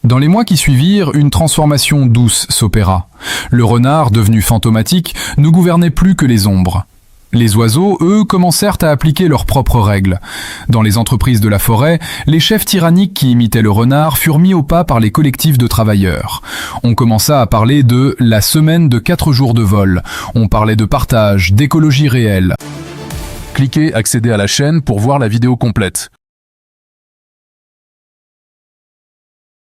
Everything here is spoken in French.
Dans les mois qui suivirent, une transformation douce s'opéra. Le renard, devenu fantomatique, ne gouvernait plus que les ombres. Les oiseaux, eux, commencèrent à appliquer leurs propres règles. Dans les entreprises de la forêt, les chefs tyranniques qui imitaient le renard furent mis au pas par les collectifs de travailleurs. On commença à parler de la semaine de 4 jours de vol. On parlait de partage, d'écologie réelle. Cliquez accéder à la chaîne pour voir la vidéo complète.